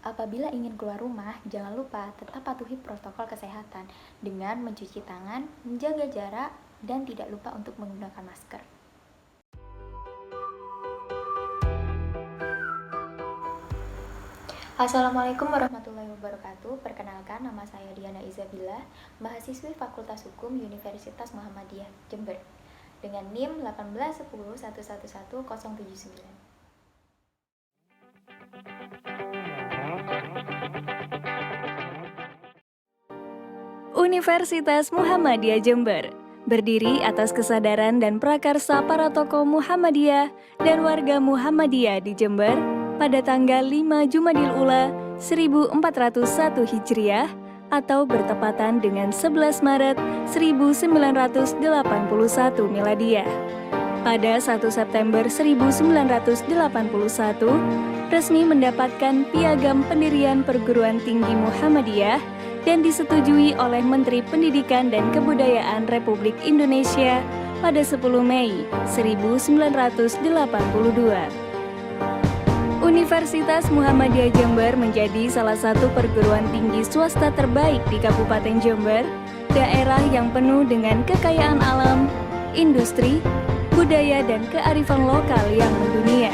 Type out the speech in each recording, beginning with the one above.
Apabila ingin keluar rumah, jangan lupa tetap patuhi protokol kesehatan dengan mencuci tangan, menjaga jarak, dan tidak lupa untuk menggunakan masker. Assalamualaikum warahmatullahi wabarakatuh. Perkenalkan, nama saya Diana Izabila, mahasiswi Fakultas Hukum Universitas Muhammadiyah Jember dengan NIM 18101111079. Universitas Muhammadiyah Jember berdiri atas kesadaran dan prakarsa para tokoh Muhammadiyah dan warga Muhammadiyah di Jember pada tanggal 5 Jumadil Ula 1401 Hijriah atau bertepatan dengan 11 Maret 1981 Miladiah. Pada 1 September 1981, resmi mendapatkan piagam pendirian perguruan tinggi Muhammadiyah dan disetujui oleh Menteri Pendidikan dan Kebudayaan Republik Indonesia pada 10 Mei 1982. Universitas Muhammadiyah Jember menjadi salah satu perguruan tinggi swasta terbaik di Kabupaten Jember, daerah yang penuh dengan kekayaan alam, industri, budaya, dan kearifan lokal yang mendunia.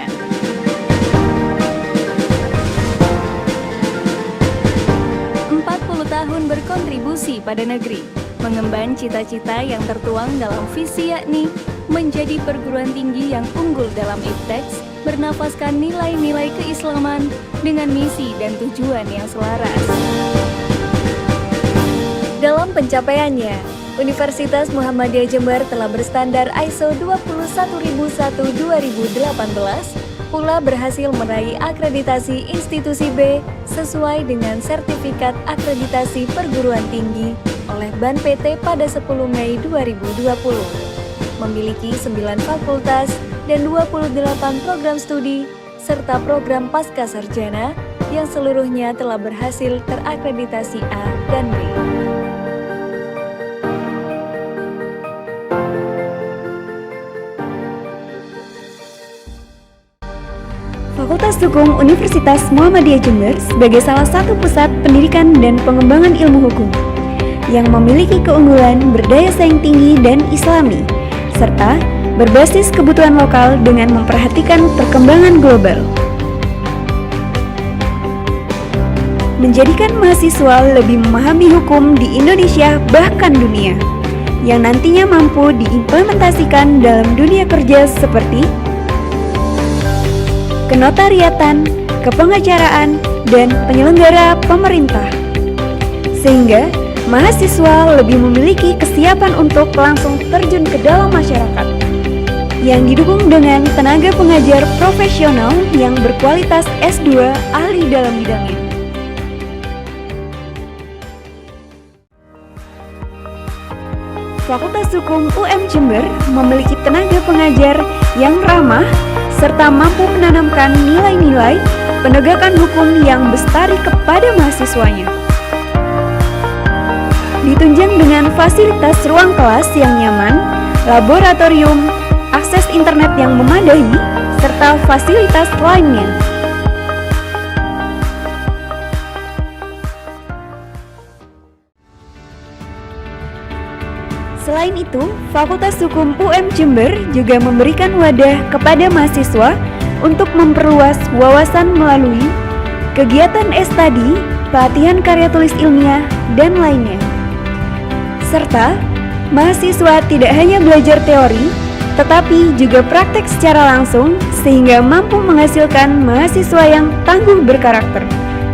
40 tahun berkontribusi pada negeri, mengemban cita-cita yang tertuang dalam visi, yakni menjadi perguruan tinggi yang unggul dalam iptek, bernafaskan nilai-nilai keislaman dengan misi dan tujuan yang selaras. Dalam pencapaiannya, Universitas Muhammadiyah Jember telah berstandar ISO 21001:2018, pula berhasil meraih akreditasi institusi B sesuai dengan sertifikat akreditasi perguruan tinggi oleh BAN PT pada 10 Mei 2020. Memiliki 9 fakultas dan 28 program studi serta program pasca sarjana yang seluruhnya telah berhasil terakreditasi A dan B. Fakultas Hukum Universitas Muhammadiyah Jember sebagai salah satu pusat pendidikan dan pengembangan ilmu hukum yang memiliki keunggulan berdaya saing tinggi dan islami, serta berbasis kebutuhan lokal dengan memperhatikan perkembangan global. Menjadikan mahasiswa lebih memahami hukum di Indonesia bahkan dunia, yang nantinya mampu diimplementasikan dalam dunia kerja seperti kenotariatan, kepengacaraan, dan penyelenggara pemerintah. Sehingga mahasiswa lebih memiliki kesiapan untuk langsung terjun ke dalam masyarakat, yang didukung dengan tenaga pengajar profesional yang berkualitas S2 ahli dalam bidangnya. Fakultas Hukum UM Jember memiliki tenaga pengajar yang ramah serta mampu menanamkan nilai-nilai penegakan hukum yang bestari kepada mahasiswanya. Ditunjang dengan fasilitas ruang kelas yang nyaman, laboratorium, akses internet yang memadai, serta fasilitas lainnya. Selain itu, Fakultas Hukum UM Jember juga memberikan wadah kepada mahasiswa untuk memperluas wawasan melalui kegiatan study, pelatihan karya tulis ilmiah, dan lainnya. Serta, mahasiswa tidak hanya belajar teori, tetapi juga praktek secara langsung sehingga mampu menghasilkan mahasiswa yang tangguh berkarakter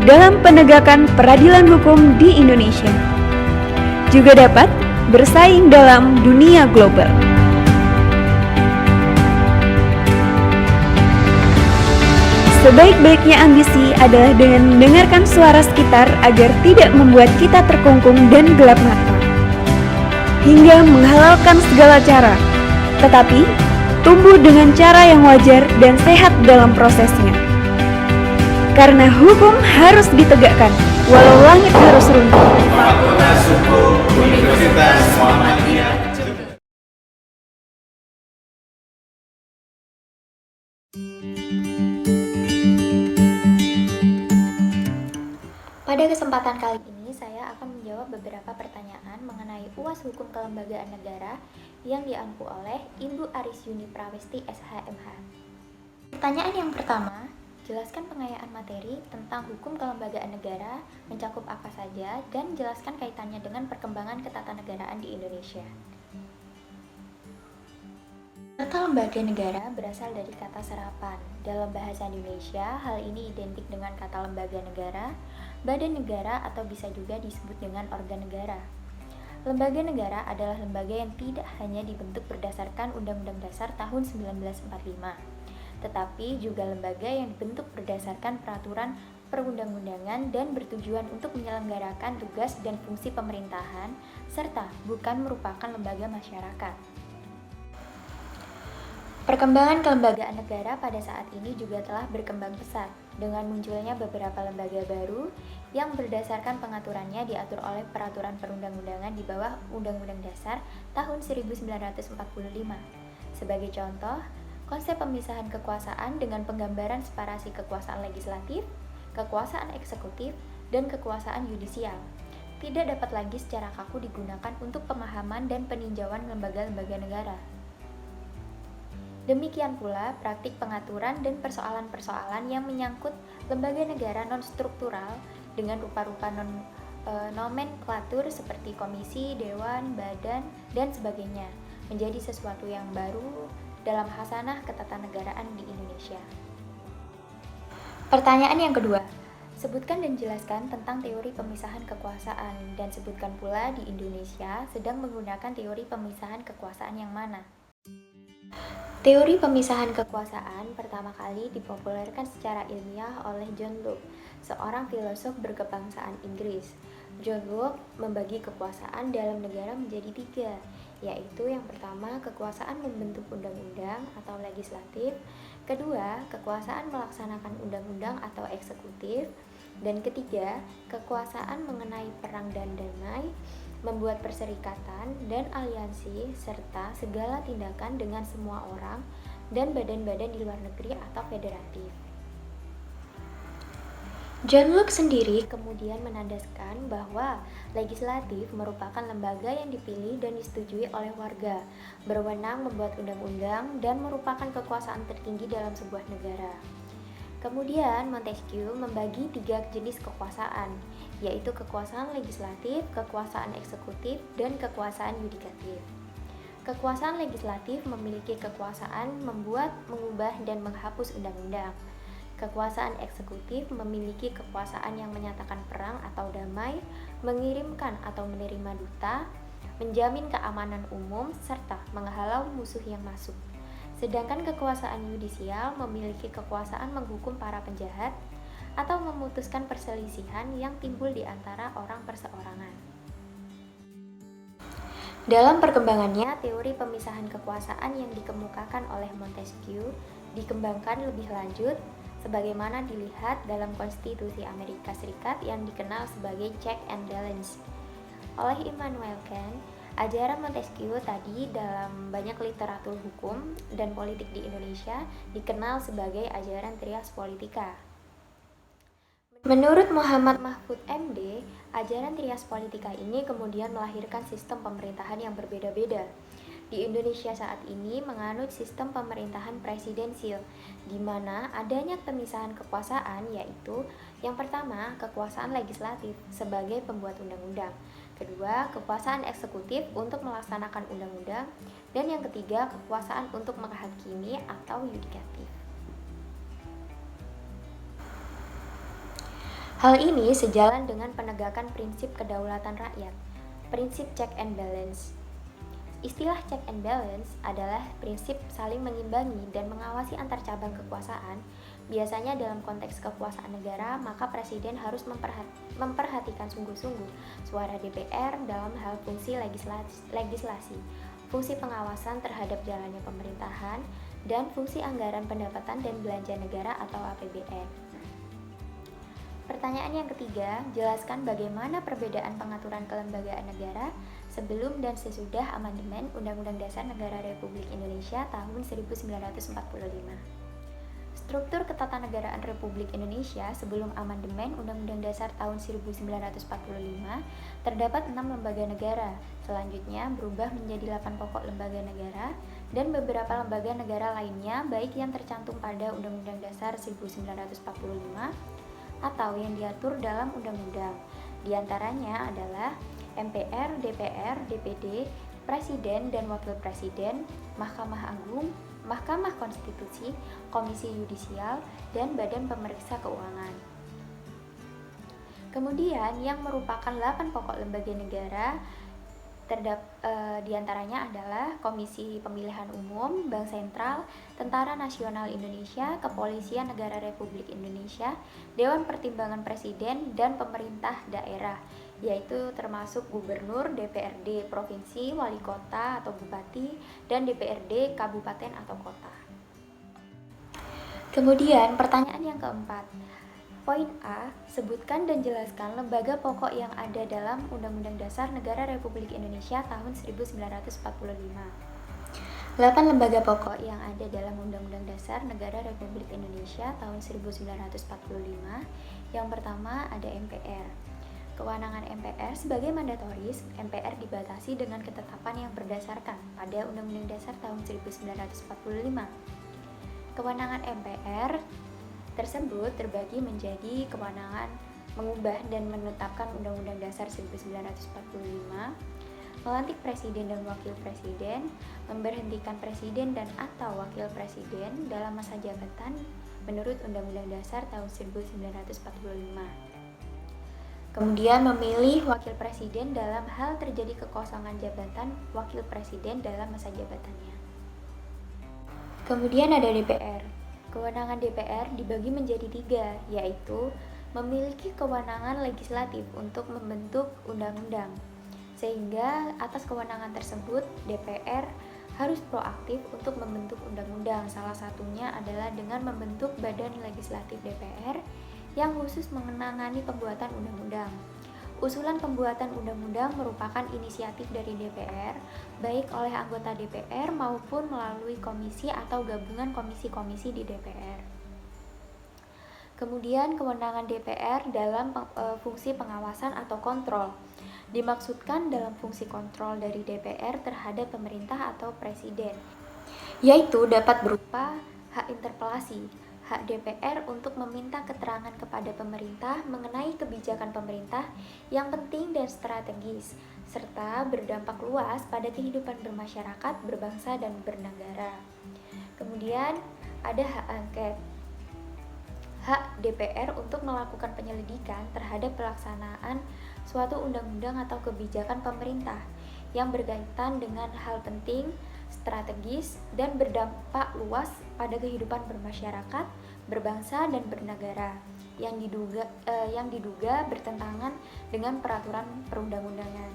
dalam penegakan peradilan hukum di Indonesia. Juga dapat bersaing dalam dunia global. Sebaik-baiknya ambisi adalah dengan mendengarkan suara sekitar agar tidak membuat kita terkungkung dan gelap mata, hingga menghalalkan segala cara, tetapi tumbuh dengan cara yang wajar dan sehat dalam prosesnya. Karena hukum harus ditegakkan, walau langit harus runtuh. Fakultas Hukum Universitas Muhammadiyah Jember. Pada kesempatan kali ini, saya akan menjawab beberapa pertanyaan mengenai UAS Hukum Kelembagaan Negara yang diampu oleh Ibu Aris Yuni Prawesti SHMH. Pertanyaan yang pertama, jelaskan pengayaan materi tentang hukum kelembagaan negara mencakup apa saja dan jelaskan kaitannya dengan perkembangan ketatanegaraan di Indonesia. Kata lembaga negara berasal dari kata serapan. Dalam bahasa Indonesia, hal ini identik dengan kata lembaga negara, badan negara, atau bisa juga disebut dengan organ negara. Lembaga negara adalah lembaga yang tidak hanya dibentuk berdasarkan Undang-Undang Dasar tahun 1945, tetapi juga lembaga yang dibentuk berdasarkan peraturan perundang-undangan dan bertujuan untuk menyelenggarakan tugas dan fungsi pemerintahan, serta bukan merupakan lembaga masyarakat. Perkembangan kelembagaan negara pada saat ini juga telah berkembang pesat dengan munculnya beberapa lembaga baru yang berdasarkan pengaturannya diatur oleh peraturan perundang-undangan di bawah Undang-Undang Dasar tahun 1945. Sebagai contoh, konsep pemisahan kekuasaan dengan penggambaran separasi kekuasaan legislatif, kekuasaan eksekutif, dan kekuasaan yudisial tidak dapat lagi secara kaku digunakan untuk pemahaman dan peninjauan lembaga-lembaga negara. Demikian pula praktik pengaturan dan persoalan-persoalan yang menyangkut lembaga negara non-struktural dengan rupa-rupa nomenklatur seperti komisi, dewan, badan, dan sebagainya menjadi sesuatu yang baru dalam khasanah ketatanegaraan di Indonesia. Pertanyaan yang kedua, sebutkan dan jelaskan tentang teori pemisahan kekuasaan dan sebutkan pula di Indonesia sedang menggunakan teori pemisahan kekuasaan yang mana. Teori pemisahan kekuasaan pertama kali dipopulerkan secara ilmiah oleh John Locke, seorang filosof berkebangsaan Inggris. John Locke membagi kekuasaan dalam negara menjadi 3, yaitu yang pertama kekuasaan membentuk undang-undang atau legislatif, kedua kekuasaan melaksanakan undang-undang atau eksekutif, dan ketiga kekuasaan mengenai perang dan damai, membuat perserikatan dan aliansi, serta segala tindakan dengan semua orang dan badan-badan di luar negeri atau federatif. John Locke sendiri kemudian menandaskan bahwa legislatif merupakan lembaga yang dipilih dan disetujui oleh warga, berwenang membuat undang-undang dan merupakan kekuasaan tertinggi dalam sebuah negara. Kemudian Montesquieu membagi 3 jenis kekuasaan, yaitu kekuasaan legislatif, kekuasaan eksekutif, dan kekuasaan yudikatif. Kekuasaan legislatif memiliki kekuasaan membuat, mengubah, dan menghapus undang-undang. Kekuasaan eksekutif memiliki kekuasaan yang menyatakan perang atau damai, mengirimkan atau menerima duta, menjamin keamanan umum, serta menghalau musuh yang masuk. Sedangkan kekuasaan yudisial memiliki kekuasaan menghukum para penjahat atau memutuskan perselisihan yang timbul di antara orang perseorangan. Dalam perkembangannya, teori pemisahan kekuasaan yang dikemukakan oleh Montesquieu dikembangkan lebih lanjut sebagaimana dilihat dalam Konstitusi Amerika Serikat yang dikenal sebagai check and balance. Oleh Immanuel Kant, ajaran Montesquieu tadi dalam banyak literatur hukum dan politik di Indonesia dikenal sebagai ajaran trias politika. Menurut Muhammad Mahfud MD, ajaran trias politika ini kemudian melahirkan sistem pemerintahan yang berbeda-beda. Di Indonesia saat ini menganut sistem pemerintahan presidensil, di mana adanya pemisahan kekuasaan yaitu yang pertama kekuasaan legislatif sebagai pembuat undang-undang, kedua kekuasaan eksekutif untuk melaksanakan undang-undang, dan yang ketiga kekuasaan untuk menghakimi atau yudikatif. Hal ini sejalan dengan penegakan prinsip kedaulatan rakyat, prinsip check and balance. Istilah check and balance adalah prinsip saling mengimbangi dan mengawasi antar cabang kekuasaan. Biasanya dalam konteks kekuasaan negara, maka presiden harus memperhatikan sungguh-sungguh suara DPR dalam hal fungsi legislasi, fungsi pengawasan terhadap jalannya pemerintahan, dan fungsi anggaran pendapatan dan belanja negara atau APBN. Pertanyaan yang ketiga, jelaskan bagaimana perbedaan pengaturan kelembagaan negara sebelum dan sesudah amandemen Undang-Undang Dasar Negara Republik Indonesia tahun 1945. Struktur Ketatanegaraan Republik Indonesia sebelum amandemen Undang-Undang Dasar tahun 1945 terdapat 6 lembaga negara. Selanjutnya berubah menjadi 8 pokok lembaga negara dan beberapa lembaga negara lainnya baik yang tercantum pada Undang-Undang Dasar 1945 atau yang diatur dalam undang-undang. Di antaranya adalah MPR, DPR, DPD, Presiden dan Wakil Presiden, Mahkamah Agung, Mahkamah Konstitusi, Komisi Yudisial, dan Badan Pemeriksa Keuangan. Kemudian yang merupakan 8 pokok lembaga negara diantaranya adalah Komisi Pemilihan Umum, Bank Sentral, Tentara Nasional Indonesia, Kepolisian Negara Republik Indonesia, Dewan Pertimbangan Presiden, dan Pemerintah Daerah, yaitu termasuk Gubernur, DPRD Provinsi, Wali Kota atau Bupati, dan DPRD Kabupaten atau Kota. Kemudian pertanyaan yang keempat. Poin A, sebutkan dan jelaskan lembaga pokok yang ada dalam Undang-Undang Dasar Negara Republik Indonesia tahun 1945. 8 lembaga pokok yang ada dalam Undang-Undang Dasar Negara Republik Indonesia tahun 1945. Yang pertama ada MPR. Kewenangan MPR sebagai mandatoris, MPR dibatasi dengan ketetapan yang berdasarkan pada Undang-Undang Dasar tahun 1945. Kewenangan MPR tersebut terbagi menjadi kewenangan mengubah dan menetapkan Undang-Undang Dasar 1945, melantik presiden dan wakil presiden, memberhentikan presiden dan atau wakil presiden dalam masa jabatan menurut Undang-Undang Dasar tahun 1945. Kemudian memilih wakil presiden dalam hal terjadi kekosongan jabatan wakil presiden dalam masa jabatannya. Kemudian ada DPR. Kewenangan DPR dibagi menjadi 3, yaitu memiliki kewenangan legislatif untuk membentuk undang-undang. Sehingga atas kewenangan tersebut DPR harus proaktif untuk membentuk undang-undang. Salah satunya adalah dengan membentuk Badan Legislatif DPR yang khusus mengenangani pembuatan undang-undang. Usulan pembuatan undang-undang merupakan inisiatif dari DPR, baik oleh anggota DPR maupun melalui komisi atau gabungan komisi-komisi di DPR. Kemudian kewenangan DPR dalam fungsi pengawasan atau kontrol. Dimaksudkan dalam fungsi kontrol dari DPR terhadap pemerintah atau presiden, yaitu dapat berupa hak interpelasi, hak DPR untuk meminta keterangan kepada pemerintah mengenai kebijakan pemerintah yang penting dan strategis, serta berdampak luas pada kehidupan bermasyarakat, berbangsa, dan bernegara. Kemudian ada hak angket. Hak DPR untuk melakukan penyelidikan terhadap pelaksanaan suatu undang-undang atau kebijakan pemerintah yang berkaitan dengan hal penting, strategis, dan berdampak luas pada kehidupan bermasyarakat, berbangsa, dan bernegara yang diduga bertentangan dengan peraturan perundang-undangan.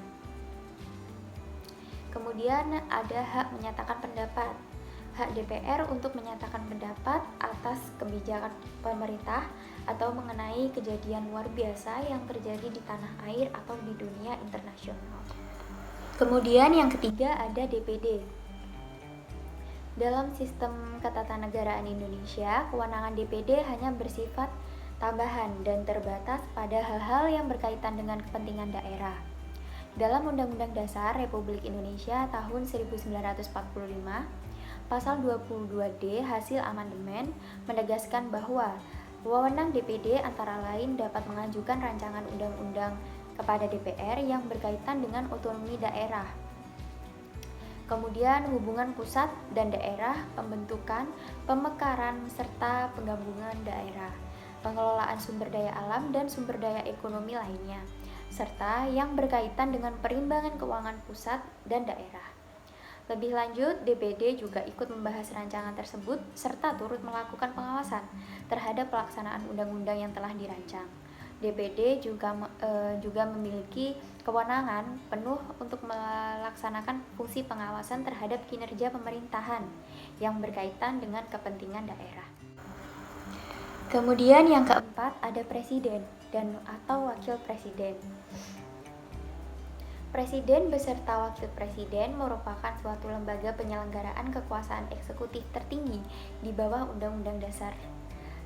Kemudian ada hak menyatakan pendapat. Hak DPR untuk menyatakan pendapat atas kebijakan pemerintah atau mengenai kejadian luar biasa yang terjadi di tanah air atau di dunia internasional. Kemudian yang ketiga ada DPD. Dalam sistem ketatanegaraan Indonesia, kewenangan DPD hanya bersifat tambahan dan terbatas pada hal-hal yang berkaitan dengan kepentingan daerah. Dalam Undang-Undang Dasar Republik Indonesia tahun 1945, Pasal 22D hasil amandemen menegaskan bahwa wewenang DPD antara lain dapat mengajukan rancangan undang-undang kepada DPR yang berkaitan dengan otonomi daerah. Kemudian hubungan pusat dan daerah, pembentukan, pemekaran, serta penggabungan daerah, pengelolaan sumber daya alam dan sumber daya ekonomi lainnya, serta yang berkaitan dengan perimbangan keuangan pusat dan daerah. Lebih lanjut, DPD juga ikut membahas rancangan tersebut serta turut melakukan pengawasan terhadap pelaksanaan undang-undang yang telah dirancang. DPD juga memiliki kewenangan penuh untuk melaksanakan fungsi pengawasan terhadap kinerja pemerintahan yang berkaitan dengan kepentingan daerah. Kemudian yang keempat ada presiden dan atau wakil presiden. Presiden beserta Wakil Presiden merupakan suatu lembaga penyelenggaraan kekuasaan eksekutif tertinggi di bawah Undang-Undang Dasar.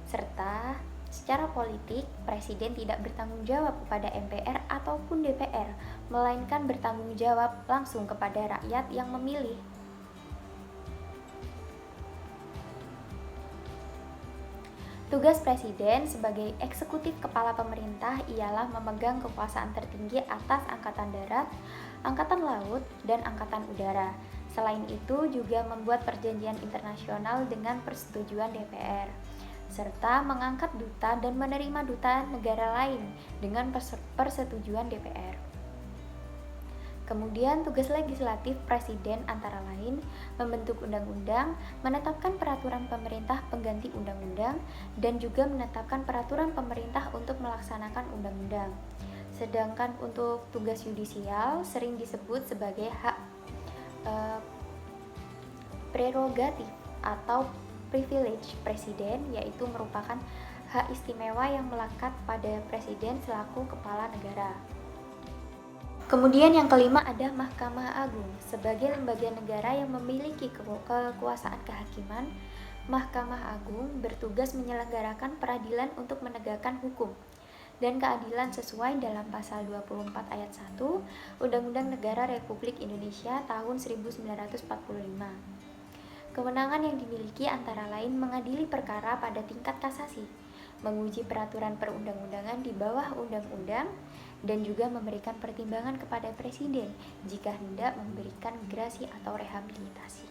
Serta secara politik, Presiden tidak bertanggung jawab kepada MPR ataupun DPR, melainkan bertanggung jawab langsung kepada rakyat yang memilih. Tugas Presiden sebagai eksekutif kepala pemerintah ialah memegang kekuasaan tertinggi atas Angkatan Darat, Angkatan Laut, dan Angkatan Udara. Selain itu juga membuat perjanjian internasional dengan persetujuan DPR, serta mengangkat duta dan menerima duta negara lain dengan persetujuan DPR. Kemudian tugas legislatif Presiden antara lain membentuk undang-undang, menetapkan peraturan pemerintah pengganti undang-undang, dan juga menetapkan peraturan pemerintah untuk melaksanakan undang-undang. Sedangkan untuk tugas yudisial sering disebut sebagai hak prerogatif atau privilege Presiden, yaitu merupakan hak istimewa yang melekat pada Presiden selaku kepala negara. Kemudian yang kelima ada Mahkamah Agung. Sebagai lembaga negara yang memiliki kekuasaan kehakiman, Mahkamah Agung bertugas menyelenggarakan peradilan untuk menegakkan hukum dan keadilan sesuai dalam pasal 24 ayat 1 Undang-Undang Negara Republik Indonesia tahun 1945. Kewenangan yang dimiliki antara lain mengadili perkara pada tingkat kasasi, menguji peraturan perundang-undangan di bawah undang-undang, dan juga memberikan pertimbangan kepada Presiden jika hendak memberikan gerasi atau rehabilitasi.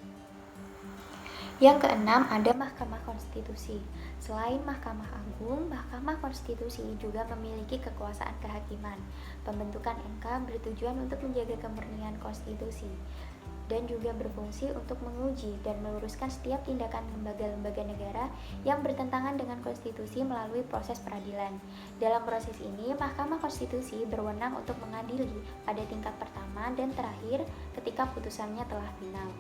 Yang keenam ada Mahkamah Konstitusi. Selain Mahkamah Agung, Mahkamah Konstitusi juga memiliki kekuasaan kehakiman. Pembentukan MK bertujuan untuk menjaga kemurnian konstitusi dan juga berfungsi untuk menguji dan meluruskan setiap tindakan lembaga-lembaga negara yang bertentangan dengan konstitusi melalui proses peradilan. Dalam proses ini, Mahkamah Konstitusi berwenang untuk mengadili pada tingkat pertama dan terakhir ketika putusannya telah final.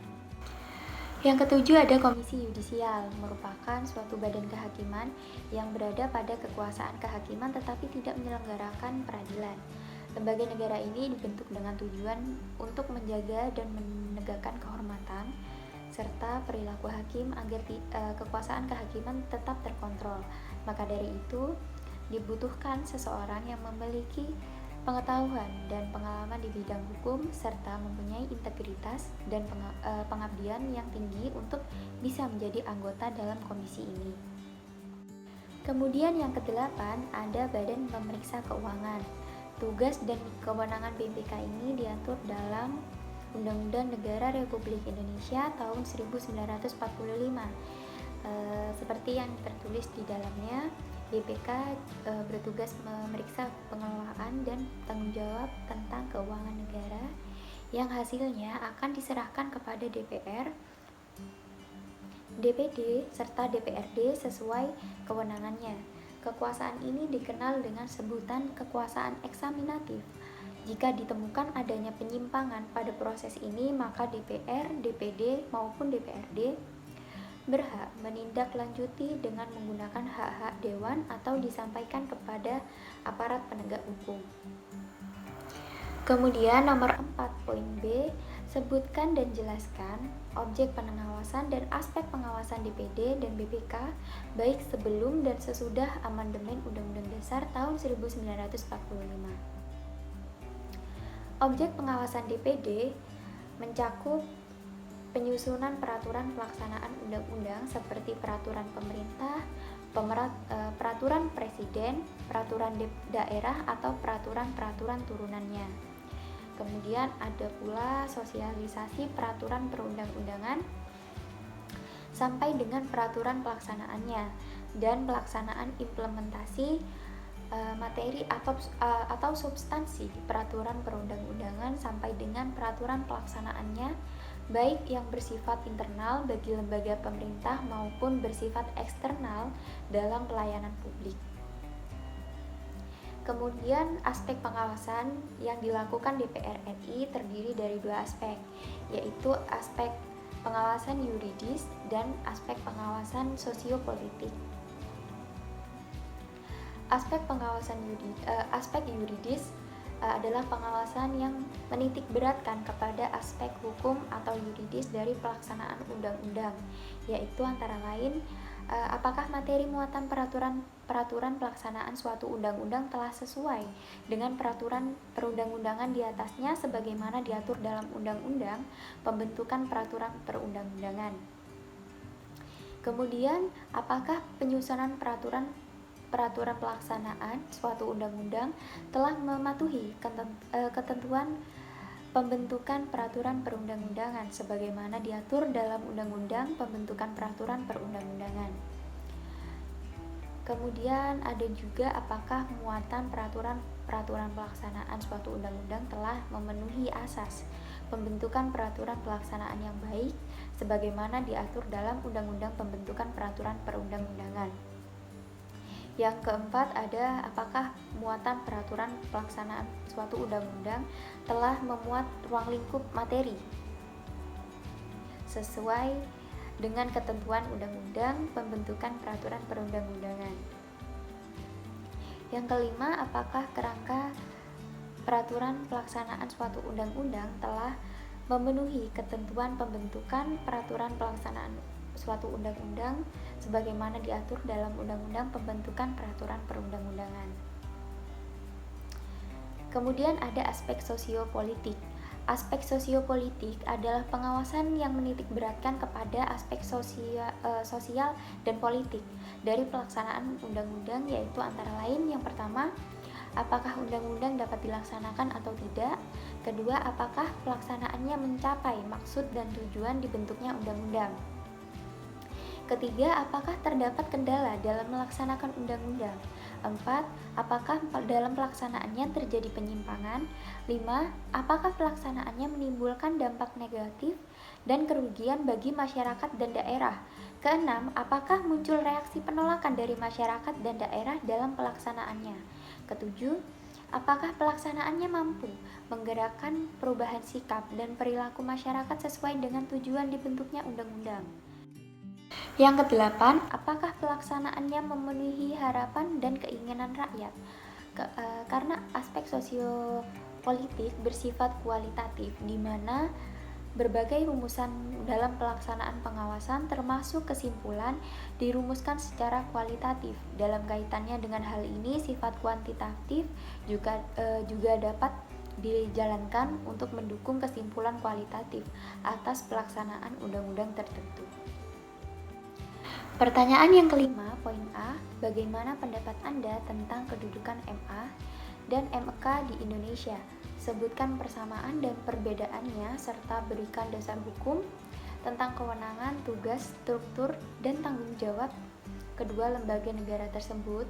Yang ketujuh ada Komisi Yudisial, merupakan suatu badan kehakiman yang berada pada kekuasaan kehakiman tetapi tidak menyelenggarakan peradilan. Lembaga negara ini dibentuk dengan tujuan untuk menjaga dan menegakkan kehormatan serta perilaku hakim agar kekuasaan kehakiman tetap terkontrol. Maka dari itu, dibutuhkan seseorang yang memiliki pengetahuan dan pengalaman di bidang hukum serta mempunyai integritas dan pengabdian yang tinggi untuk bisa menjadi anggota dalam komisi ini. Kemudian yang kedelapan ada Badan Pemeriksa Keuangan. Tugas dan kewenangan BPK ini diatur dalam Undang-Undang Negara Republik Indonesia tahun 1945. Seperti yang tertulis di dalamnya, BPK bertugas memeriksa pengelolaan dan tanggung jawab tentang keuangan negara yang hasilnya akan diserahkan kepada DPR, DPD, serta DPRD sesuai kewenangannya. Kekuasaan ini dikenal dengan sebutan kekuasaan eksaminatif. Jika ditemukan adanya penyimpangan pada proses ini, maka DPR, DPD, maupun DPRD berhak menindaklanjuti dengan menggunakan hak-hak dewan atau disampaikan kepada aparat penegak hukum. Kemudian nomor 4 poin B, sebutkan dan jelaskan objek pengawasan dan aspek pengawasan DPD dan BPK baik sebelum dan sesudah amandemen Undang-Undang Dasar tahun 1945. Objek pengawasan DPD mencakup penyusunan peraturan pelaksanaan undang-undang seperti peraturan pemerintah, peraturan presiden, peraturan daerah atau peraturan-peraturan turunannya. Kemudian ada pula sosialisasi peraturan perundang-undangan sampai dengan peraturan pelaksanaannya dan pelaksanaan implementasi materi atau substansi peraturan perundang-undangan sampai dengan peraturan pelaksanaannya baik yang bersifat internal bagi lembaga pemerintah maupun bersifat eksternal dalam pelayanan publik. Kemudian aspek pengawasan yang dilakukan DPR RI terdiri dari dua aspek, yaitu aspek pengawasan yuridis dan aspek pengawasan sosiopolitik. Aspek pengawasan aspek yuridis adalah pengawasan yang menitik beratkan kepada aspek hukum atau yuridis dari pelaksanaan undang-undang, yaitu antara lain apakah materi muatan peraturan pelaksanaan suatu undang-undang telah sesuai dengan peraturan perundang-undangan di atasnya sebagaimana diatur dalam undang-undang pembentukan peraturan perundang-undangan. Kemudian, apakah penyusunan peraturan pelaksanaan suatu undang-undang telah mematuhi ketentuan pembentukan peraturan perundang-undangan sebagaimana diatur dalam Undang-Undang Pembentukan Peraturan Perundang-undangan. Kemudian ada juga apakah muatan peraturan pelaksanaan suatu undang-undang telah memenuhi asas pembentukan peraturan pelaksanaan yang baik sebagaimana diatur dalam Undang-Undang Pembentukan Peraturan Perundang-undangan. Yang keempat ada apakah muatan peraturan pelaksanaan suatu undang-undang telah memuat ruang lingkup materi sesuai dengan ketentuan Undang-Undang Pembentukan Peraturan Perundang-undangan. Yang kelima, apakah kerangka peraturan pelaksanaan suatu undang-undang telah memenuhi ketentuan pembentukan peraturan pelaksanaan suatu undang-undang sebagaimana diatur dalam Undang-Undang Pembentukan Peraturan Perundang-undangan. Kemudian ada aspek sosiopolitik. Aspek sosiopolitik adalah pengawasan yang menitik beratkan kepada aspek sosial dan politik dari pelaksanaan undang-undang, yaitu antara lain yang pertama, apakah undang-undang dapat dilaksanakan atau tidak. Kedua, apakah pelaksanaannya mencapai maksud dan tujuan dibentuknya undang-undang. Ketiga, apakah terdapat kendala dalam melaksanakan undang-undang? 4. Apakah dalam pelaksanaannya terjadi penyimpangan? 5. Apakah pelaksanaannya menimbulkan dampak negatif dan kerugian bagi masyarakat dan daerah? Keenam, apakah muncul reaksi penolakan dari masyarakat dan daerah dalam pelaksanaannya? Ketujuh, apakah pelaksanaannya mampu menggerakkan perubahan sikap dan perilaku masyarakat sesuai dengan tujuan dibentuknya undang-undang? Yang kedelapan, apakah pelaksanaannya memenuhi harapan dan keinginan rakyat? Karena aspek sosiopolitik bersifat kualitatif, di mana berbagai rumusan dalam pelaksanaan pengawasan termasuk kesimpulan dirumuskan secara kualitatif. Dalam kaitannya dengan hal ini, sifat kuantitatif juga dapat dijalankan untuk mendukung kesimpulan kualitatif atas pelaksanaan undang-undang tertentu. Pertanyaan yang kelima, poin A, bagaimana pendapat Anda tentang kedudukan MA dan MEK di Indonesia? Sebutkan persamaan dan perbedaannya serta berikan dasar hukum tentang kewenangan, tugas, struktur, dan tanggung jawab kedua lembaga negara tersebut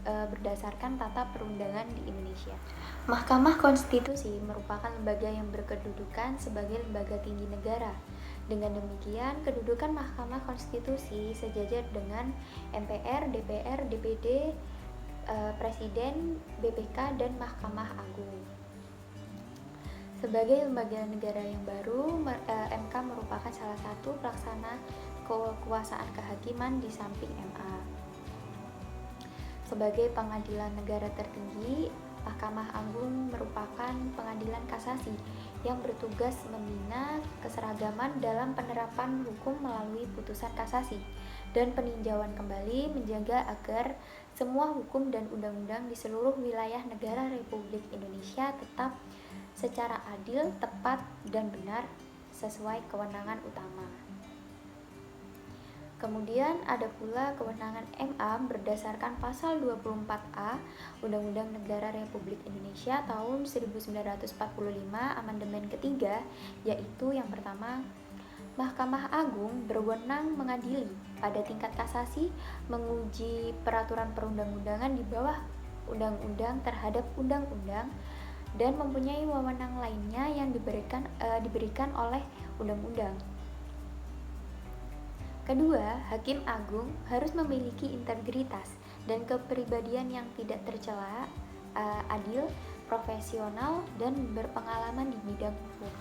berdasarkan tata perundangan di Indonesia. Mahkamah Konstitusi merupakan lembaga yang berkedudukan sebagai lembaga tinggi negara. Dengan demikian, kedudukan Mahkamah Konstitusi sejajar dengan MPR, DPR, DPD, Presiden, BPK, dan Mahkamah Agung. Sebagai lembaga negara yang baru, MK merupakan salah satu pelaksana kekuasaan kehakiman di samping MA. Sebagai pengadilan negara tertinggi, Mahkamah Agung merupakan pengadilan kasasi yang bertugas membina keseragaman dalam penerapan hukum melalui putusan kasasi dan peninjauan kembali, menjaga agar semua hukum dan undang-undang di seluruh wilayah negara Republik Indonesia tetap secara adil, tepat, dan benar sesuai kewenangan utama. Kemudian ada pula kewenangan MA berdasarkan pasal 24A Undang-Undang Negara Republik Indonesia tahun 1945 amandemen ketiga, yaitu yang pertama, Mahkamah Agung berwenang mengadili pada tingkat kasasi, menguji peraturan perundang-undangan di bawah undang-undang terhadap undang-undang, dan mempunyai wewenang lainnya yang diberikan oleh undang-undang. Kedua, Hakim Agung harus memiliki integritas dan kepribadian yang tidak tercela, adil, profesional, dan berpengalaman di bidang hukum.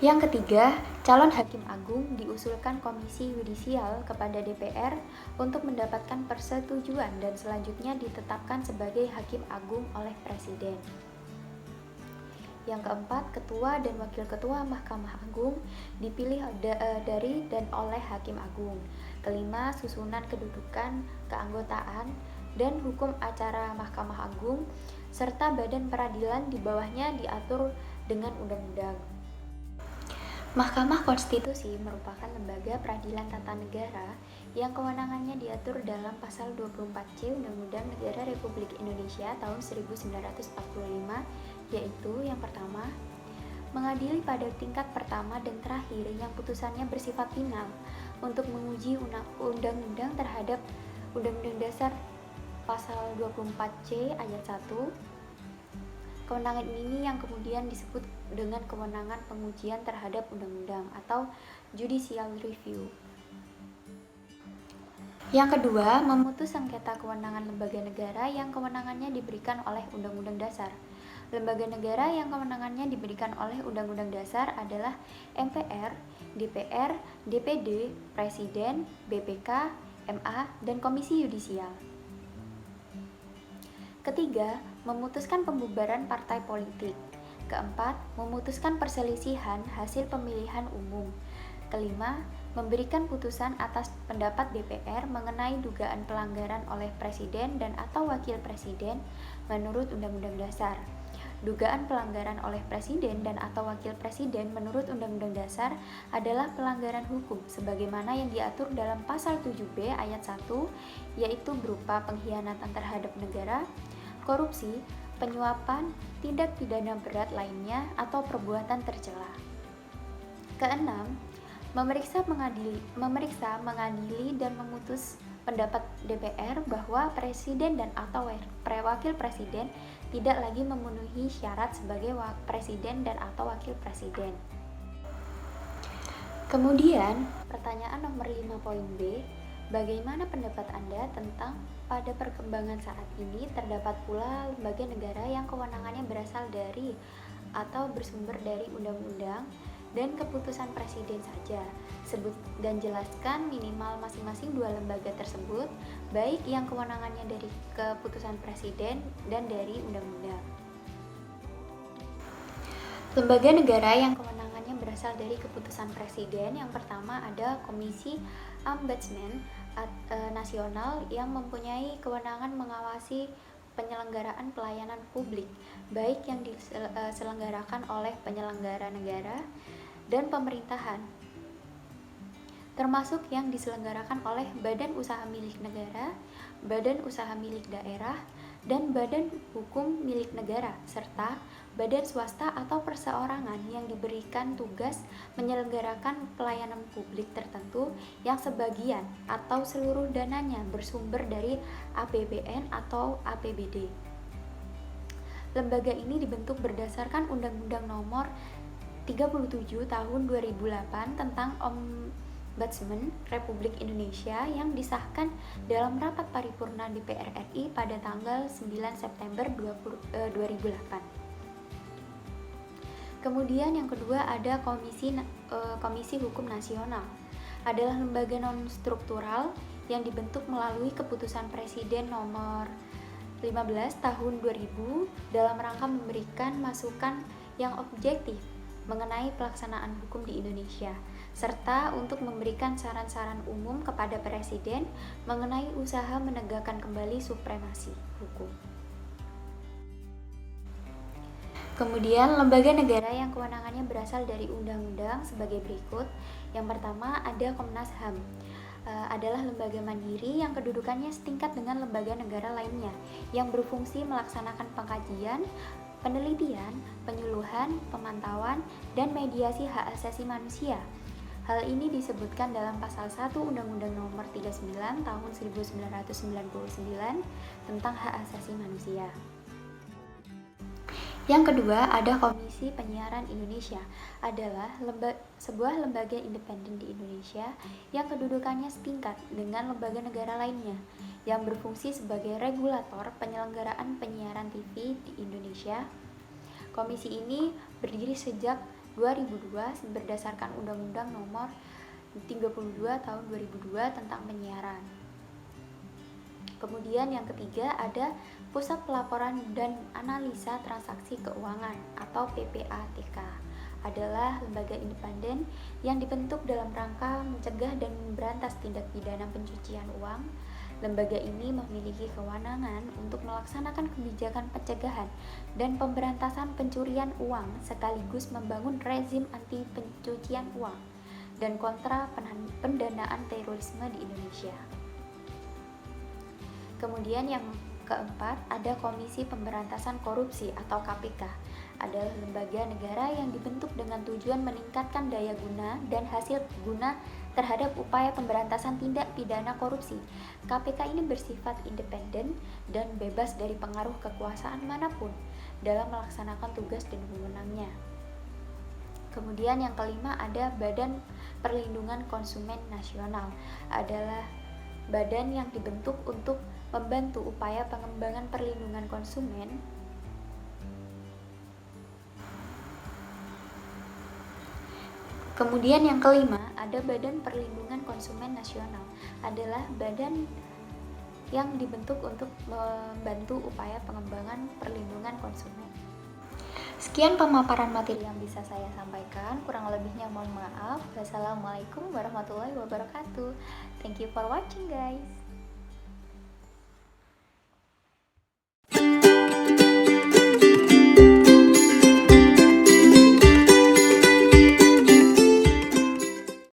Yang ketiga, calon Hakim Agung diusulkan Komisi Yudisial kepada DPR untuk mendapatkan persetujuan dan selanjutnya ditetapkan sebagai Hakim Agung oleh Presiden. Yang keempat, ketua dan wakil ketua Mahkamah Agung dipilih dari dan oleh Hakim Agung. Kelima, susunan kedudukan, keanggotaan, dan hukum acara Mahkamah Agung, serta badan peradilan di bawahnya diatur dengan undang-undang. Mahkamah Konstitusi merupakan lembaga peradilan tata negara yang kewenangannya diatur dalam pasal 24C Undang-Undang Negara Republik Indonesia tahun 1945, yaitu yang pertama, mengadili pada tingkat pertama dan terakhir yang putusannya bersifat final untuk menguji undang-undang terhadap Undang-Undang Dasar pasal 24C ayat 1. Kewenangan ini yang kemudian disebut dengan kewenangan pengujian terhadap undang-undang atau judicial review. Yang kedua, memutus sengketa kewenangan lembaga negara yang kewenangannya diberikan oleh Undang-Undang Dasar. Lembaga negara yang kewenangannya diberikan oleh Undang-Undang Dasar adalah MPR, DPR, DPD, Presiden, BPK, MA, dan Komisi Yudisial. Ketiga, memutuskan pembubaran partai politik. Keempat, memutuskan perselisihan hasil pemilihan umum. Kelima, memberikan putusan atas pendapat DPR mengenai dugaan pelanggaran oleh Presiden dan atau Wakil Presiden menurut Undang-Undang Dasar. Dugaan pelanggaran oleh Presiden dan atau Wakil Presiden menurut Undang-Undang Dasar adalah pelanggaran hukum sebagaimana yang diatur dalam pasal 7B ayat 1, yaitu berupa pengkhianatan terhadap negara, korupsi, penyuapan, tindak pidana berat lainnya, atau perbuatan tercela. Keenam, memeriksa, mengadili, dan memutus pendapat DPR bahwa Presiden dan atau Wakil Presiden tidak lagi memenuhi syarat sebagai Presiden dan atau Wakil Presiden. Kemudian, pertanyaan nomor 5.B, bagaimana pendapat Anda tentang pada perkembangan saat ini terdapat pula lembaga negara yang kewenangannya berasal dari atau bersumber dari undang-undang dan keputusan presiden saja. Sebut dan jelaskan minimal masing-masing dua lembaga tersebut, baik yang kewenangannya dari keputusan presiden dan dari undang-undang. Lembaga negara yang kewenangannya berasal dari keputusan presiden, yang pertama ada Komisi Ombudsman Nasional yang mempunyai kewenangan mengawasi penyelenggaraan pelayanan publik, baik yang diselenggarakan oleh penyelenggara negara dan pemerintahan, termasuk yang diselenggarakan oleh badan usaha milik negara, badan usaha milik daerah, dan badan hukum milik negara, serta badan swasta atau perseorangan yang diberikan tugas menyelenggarakan pelayanan publik tertentu yang sebagian atau seluruh dananya bersumber dari APBN atau APBD. Lembaga ini dibentuk berdasarkan Undang-Undang Nomor 37 Tahun 2008 tentang Ombudsman Republik Indonesia yang disahkan dalam rapat paripurna DPR RI pada tanggal 9 September 2008. Kemudian yang kedua ada Komisi Hukum Nasional. Adalah lembaga non-struktural yang dibentuk melalui keputusan Presiden nomor 15 tahun 2000 dalam rangka memberikan masukan yang objektif mengenai pelaksanaan hukum di Indonesia, serta untuk memberikan saran-saran umum kepada Presiden mengenai usaha menegakkan kembali supremasi hukum. Kemudian, lembaga negara yang kewenangannya berasal dari undang-undang sebagai berikut. Yang pertama ada Komnas HAM. Adalah lembaga mandiri yang kedudukannya setingkat dengan lembaga negara lainnya yang berfungsi melaksanakan pengkajian, penelitian, penyuluhan, pemantauan, dan mediasi hak asasi manusia. Hal ini disebutkan dalam pasal 1 Undang-Undang Nomor 39 Tahun 1999 tentang hak asasi manusia. Yang kedua ada Komisi Penyiaran Indonesia. Adalah sebuah lembaga independen di Indonesia yang kedudukannya setingkat dengan lembaga negara lainnya yang berfungsi sebagai regulator penyelenggaraan penyiaran TV di Indonesia. Komisi ini berdiri sejak 2002 berdasarkan Undang-Undang Nomor 32 Tahun 2002 tentang penyiaran. Kemudian yang ketiga ada Pusat Pelaporan dan Analisa Transaksi Keuangan atau PPATK. Adalah lembaga independen yang dibentuk dalam rangka mencegah dan memberantas tindak pidana pencucian uang. Lembaga ini memiliki kewenangan untuk melaksanakan kebijakan pencegahan dan pemberantasan pencurian uang sekaligus membangun rezim anti pencucian uang dan kontra pendanaan terorisme di Indonesia. Kemudian yang keempat ada Komisi Pemberantasan Korupsi atau KPK. Adalah lembaga negara yang dibentuk dengan tujuan meningkatkan daya guna dan hasil guna terhadap upaya pemberantasan tindak pidana korupsi. KPK ini bersifat independen dan bebas dari pengaruh kekuasaan manapun dalam melaksanakan tugas dan wewenangnya. Kemudian yang kelima ada Badan Perlindungan Konsumen Nasional. Adalah badan yang dibentuk untuk membantu upaya pengembangan perlindungan konsumen Kemudian yang kelima, ada Badan Perlindungan Konsumen Nasional. Adalah badan yang dibentuk untuk membantu upaya pengembangan perlindungan konsumen. Sekian pemaparan materi yang bisa saya sampaikan. Kurang lebihnya mohon maaf. Wassalamualaikum warahmatullahi wabarakatuh. Thank you for watching, guys.